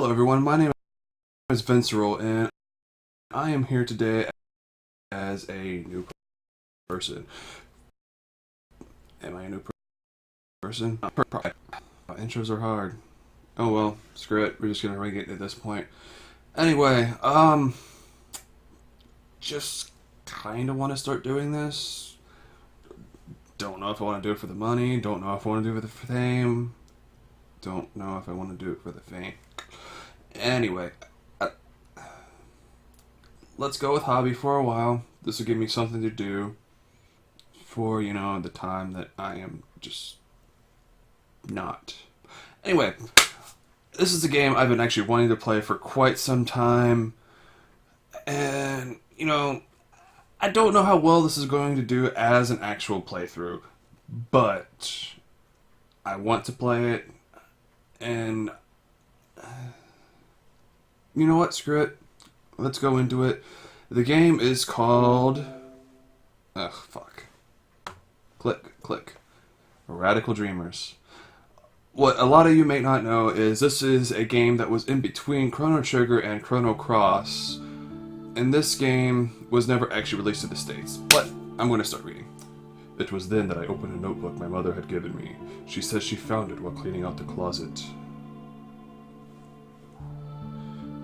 Hello everyone, my name is Vincerel, and I am here today as a new person. Am I a new person? Intros are hard. Oh well, screw it, we're just gonna ring it at this point. Anyway, just kinda wanna start doing this. Don't know if I wanna do it for the money, don't know if I wanna do it for the fame. Don't know if I wanna do it for the fame. Anyway, let's go with hobby for a while. This will give me something to do for, the time that I am just not. Anyway, this is a game I've been actually wanting to play for quite some time. And, I don't know how well this is going to do as an actual playthrough. But I want to play it. And, you know what? Screw it. Let's go into it. The game is called... Ugh, fuck. Click. Radical Dreamers. What a lot of you may not know is this is a game that was in between Chrono Trigger and Chrono Cross. And this game was never actually released to the States. But I'm going to start reading. It was then that I opened a notebook my mother had given me. She says she found it while cleaning out the closet.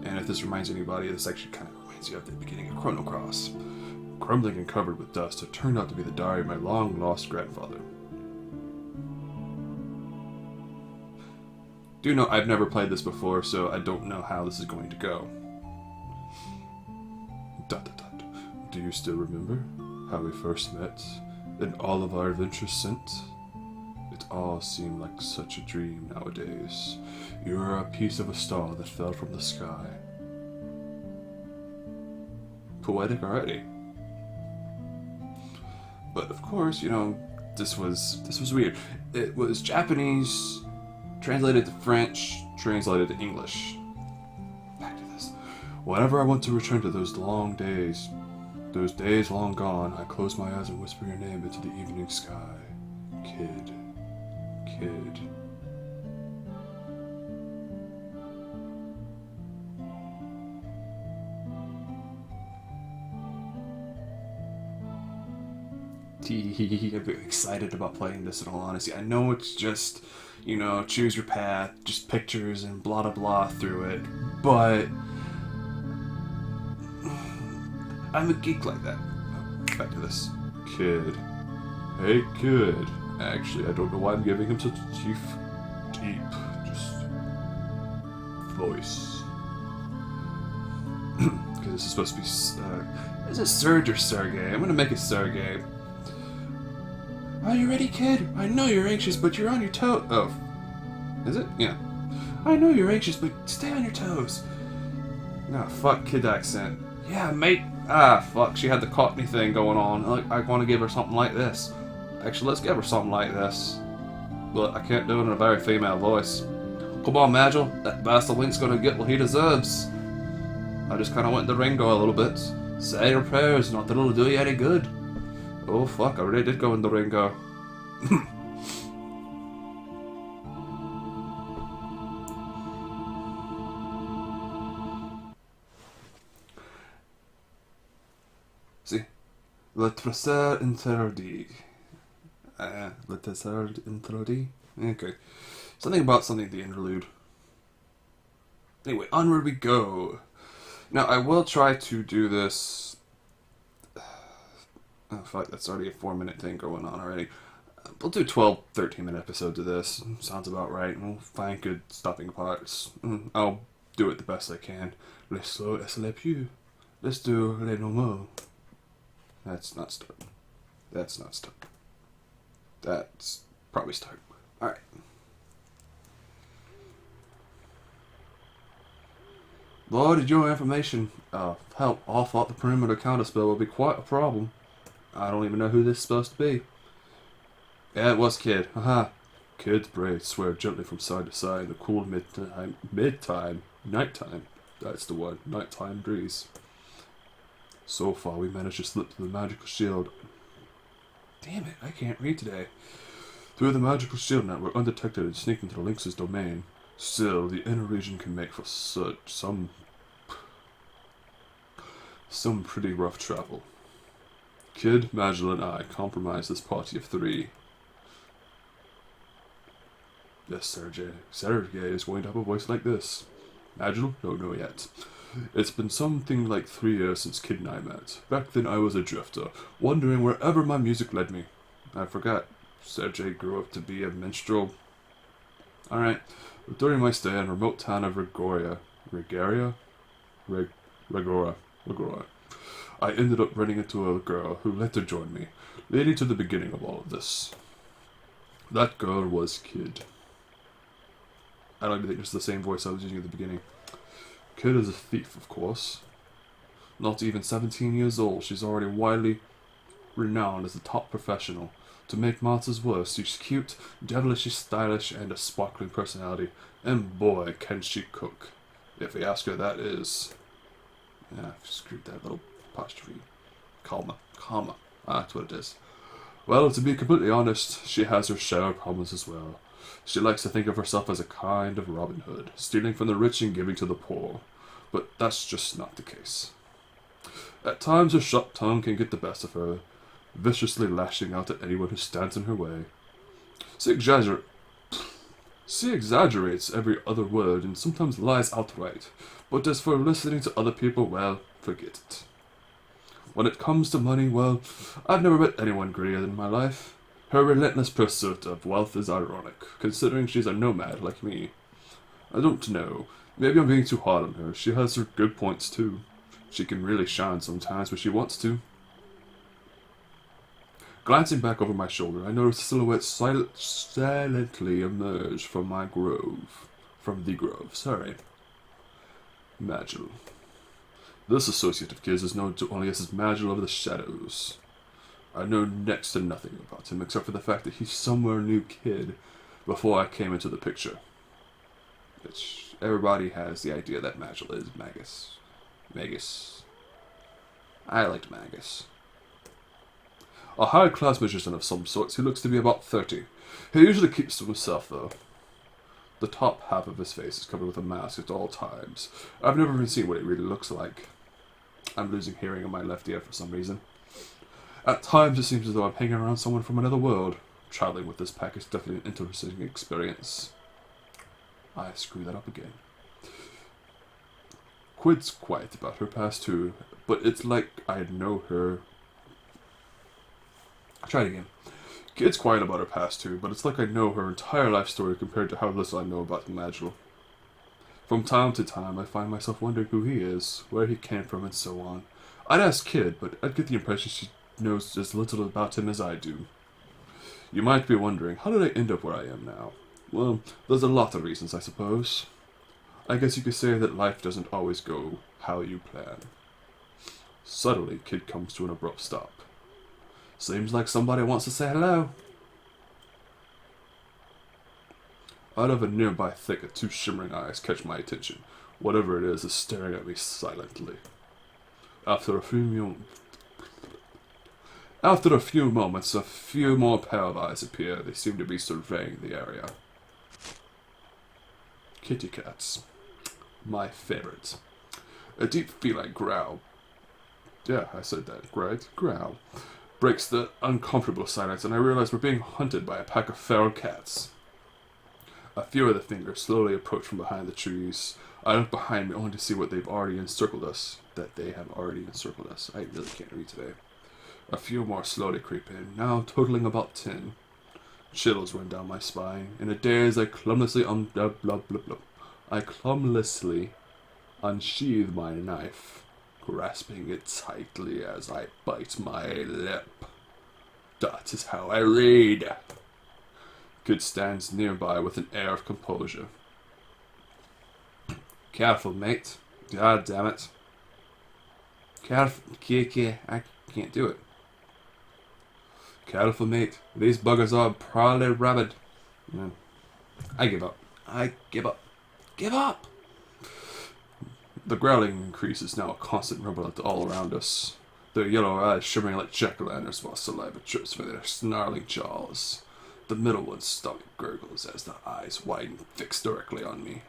And if this reminds anybody, this actually kind of reminds you of the beginning of Chrono Cross. Crumbling and covered with dust, it turned out to be the diary of my long-lost grandfather. Do know I've never played this before, so I don't know how this is going to go. ... Do you still remember how we first met, and all of our adventures since? It all seemed like such a dream nowadays. You are a piece of a star that fell from the sky. Poetic already. But of course, this was weird. It was Japanese, translated to French, translated to English. Back to this. Whenever I want to return to those long days, those days long gone, I close my eyes and whisper your name into the evening sky. Kid. I'm very excited about playing this in all honesty. I know it's just, choose your path, just pictures and blah blah blah through it, but I'm a geek like that. Back to this. Kid. Hey kid. Actually, I don't know why I'm giving him such a deep, just voice. Because this is supposed to be, is it Serge or Sergey? I'm gonna make it Sergey. Are you ready, kid? I know you're anxious, but you're on your toes. Oh. Is it? Yeah. I know you're anxious, but stay on your toes. Nah, fuck kid accent. Yeah, mate. Ah, fuck. She had the Cockney thing going on. I want to give her something like this. Actually, let's give her something like this. But I can't do it in a very female voice. Come on, Magel. That bastard Link's gonna get what he deserves. I just kind of went to Ringo a little bit. Say your prayers, not that it'll do you any good. Oh fuck, I really did go into Ringo. See? Le Trésor interdit. Le Trésor interdit? Okay. Something about something, the interlude. Anyway, onward we go. Now, I will try to do this... Oh, fuck, that's already a 4-minute thing going on already. We'll do 12, 13-minute episodes of this. Sounds about right. We'll find good stopping parts. I'll do it the best I can. Les slow es les pieux. Let's do les normaux. That's not start. That's not start. That's probably start. Alright. Lord, did your information help? I thought the perimeter counterspell would be quite a problem. I don't even know who this is supposed to be. Yeah, it was Kid. Haha. Kid's braids sway gently from side to side in the cool nighttime. That's the one. Nighttime breeze. So far, we managed to slip through the magical shield. Damn it, I can't read today. Through the magical shield network undetected and sneak into the Lynx's domain. Still, the inner region can make for some pretty rough travel. Kid, Magil, and I comprise this party of 3. Yes, Sergei. Sergei is going to have a voice like this. Magil? Don't know yet. It's been something like 3 years since Kid and I met. Back then I was a drifter, wandering wherever my music led me. I forgot. Sergei grew up to be a minstrel. Alright. During my stay in the remote town of Regora, I ended up running into a girl who later joined me, leading to the beginning of all of this. That girl was Kid. I don't even think it's the same voice I was using at the beginning. Kid is a thief, of course. Not even 17 years old, she's already widely renowned as a top professional. To make matters worse, she's cute, devilishly stylish, and a sparkling personality. And boy, can she cook. If you ask her, that is... Yeah, I've screwed that little apostrophe. Calma. That's what it is. Well, to be completely honest, she has her share of problems as well. She likes to think of herself as a kind of Robin Hood, stealing from the rich and giving to the poor. But that's just not the case. At times her sharp tongue can get the best of her, viciously lashing out at anyone who stands in her way. She exaggerates every other word and sometimes lies outright, but as for listening to other people, well, forget it. When it comes to money, well, I've never met anyone greedier in my life. Her relentless pursuit of wealth is ironic, considering she's a nomad like me. I don't know. Maybe I'm being too hard on her. She has her good points, too. She can really shine sometimes when she wants to. Glancing back over my shoulder, I noticed a silhouette silently emerge from the grove. Magil. This associate of Kid's is known to only as Magil of the Shadows. I know next to nothing about him except for the fact that he somewhere knew Kid before I came into the picture. Which everybody has the idea that Magil is Magus. I liked Magus. A high-class magician of some sorts, he looks to be about 30. He usually keeps to himself, though. The top half of his face is covered with a mask at all times. I've never even seen what it really looks like. I'm losing hearing in my left ear for some reason. At times it seems as though I'm hanging around someone from another world. Traveling with this pack is definitely an interesting experience. I screw that up again. Quid's quiet about her past too, but it's like I know her. Try it again. Kid's quiet about her past too, but it's like I know her entire life story compared to how little I know about Magil. From time to time, I find myself wondering who he is, where he came from, and so on. I'd ask Kid, but I'd get the impression she knows as little about him as I do. You might be wondering, how did I end up where I am now? Well, there's a lot of reasons, I suppose. I guess you could say that life doesn't always go how you plan. Suddenly, Kid comes to an abrupt stop. Seems like somebody wants to say hello. Out of a nearby thicket, 2 shimmering eyes catch my attention. Whatever it is staring at me silently. After a few moments, a few more pair of eyes appear. They seem to be surveying the area. Kitty cats. My favorite. A deep feline growl. Yeah, I said that, right? Growl. Breaks the uncomfortable silence, and I realize we're being hunted by a pack of feral cats. A few of the fingers slowly approach from behind the trees. I look behind me only to see what they've already encircled us. I really can't read today. A few more slowly creep in, now totaling about 10. Chills run down my spine. In a daze, I clumsily unsheathe my knife, grasping it tightly as I bite my lip. That is how I read. Kid stands nearby with an air of composure. Careful, mate. God damn it. Careful, I can't do it. Careful, mate. These buggers are probably rabid. Yeah. I give up. Give up! The growling increases, now a constant rumble all around us. Their yellow eyes shimmering like jack-o'-lanterns while saliva drips from their snarling jaws. The middle one's stomach gurgles as the eyes widen, fixed directly on me.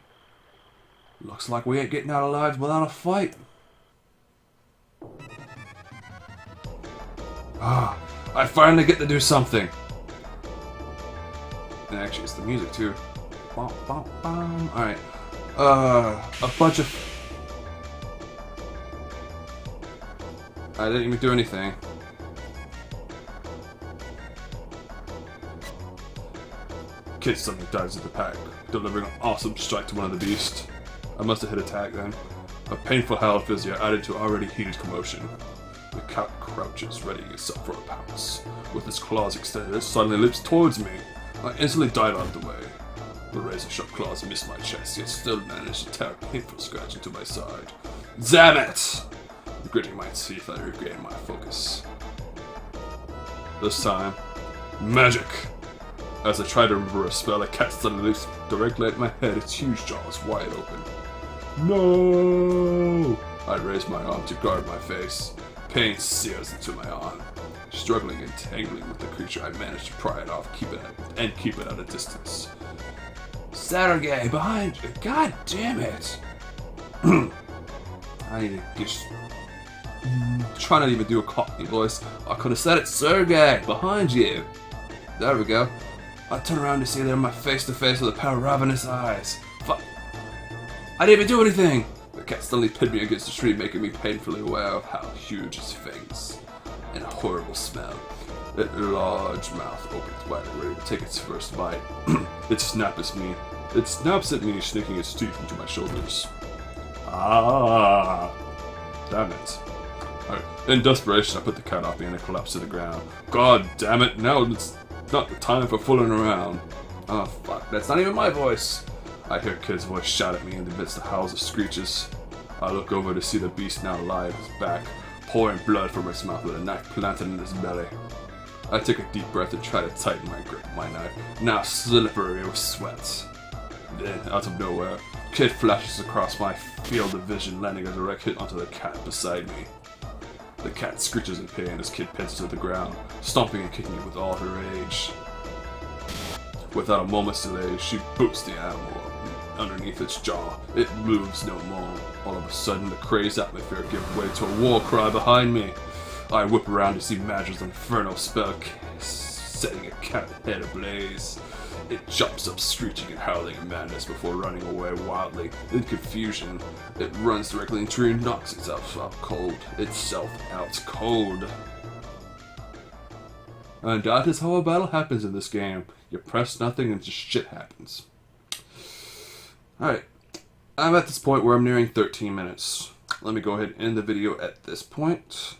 Looks like we ain't getting out alive without a fight. Ah, I finally get to do something. And actually, it's the music too. Alright. A bunch of... I didn't even do anything. Kid suddenly dives into the pack, delivering an awesome strike to one of the beasts. I must have hit a tag then. A painful howl of physio added to already heated commotion. The cat crouches, readying itself for a pounce. With its claws extended, it suddenly leaps towards me. I instantly dive out of the way. The razor-sharp claws miss my chest, yet still manage to tear a painful scratch into my side. Damn it! Gritting my teeth, I regain my focus. This time, magic! As I try to remember a spell, a cat suddenly leaps directly at my head, its huge jaws wide open. No! I raise my arm to guard my face. Pain sears into my arm. Struggling and tangling with the creature, I manage to pry it off, keep it at a distance. Sergey, behind you! God damn it! I need to just... try not to even do a Cockney voice. I could have said it, Sergey, behind you! There we go. I turn around to see them face to face with a pair of ravenous eyes. Fuck. I didn't even do anything! The cat suddenly pinned me against the tree, making me painfully aware of how huge its fangs. And a horrible smell. Its large mouth opens wide, ready to take its first bite. It snaps at me, sinking its teeth into my shoulders. Ah! Damn it. In desperation, I put the cat off me and it collapsed to the ground. God damn it, now it's not the time for fooling around. Oh fuck, that's not even my voice. I hear Kid's voice shout at me in the midst of howls and screeches. I look over to see the beast now lie on his back, pouring blood from his mouth with a knife planted in his belly. I take a deep breath and try to tighten my grip of my knife, now slippery with sweat. Then, out of nowhere, Kid flashes across my field of vision, landing a direct hit onto the cat beside me. The cat screeches in pain as Kid pins to the ground, stomping and kicking it with all her rage. Without a moment's delay, she boots the animal underneath its jaw. It moves no more. All of a sudden, the crazed atmosphere gives way to a war cry behind me. I whip around to see Madge's infernal spell setting a cat head ablaze. It jumps up, screeching and howling in madness before running away wildly. In confusion, it runs directly into tree and knocks itself out cold. And that is how a battle happens in this game. You press nothing and just shit happens. Alright, I'm at this point where I'm nearing 13 minutes. Let me go ahead and end the video at this point.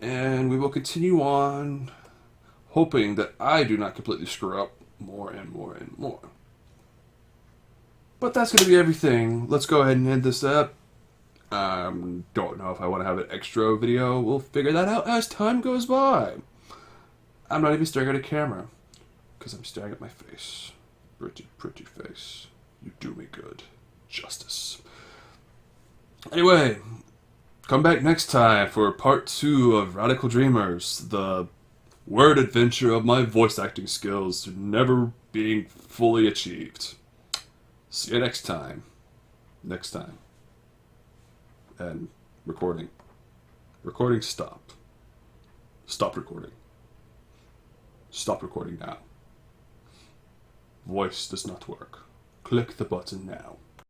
And we will continue on, hoping that I do not completely screw up more and more and more. But that's going to be everything. Let's go ahead and end this up. Don't know if I want to have an extra video. We'll figure that out as time goes by. I'm not even staring at a camera, because I'm staring at my face. Pretty, pretty face. You do me good. Justice. Anyway, come back next time for part 2 of Radical Dreamers, the word adventure of my voice acting skills never being fully achieved. See you next time. Next time. And recording. Recording stop. Stop recording. Stop recording now. Voice does not work. Click the button now.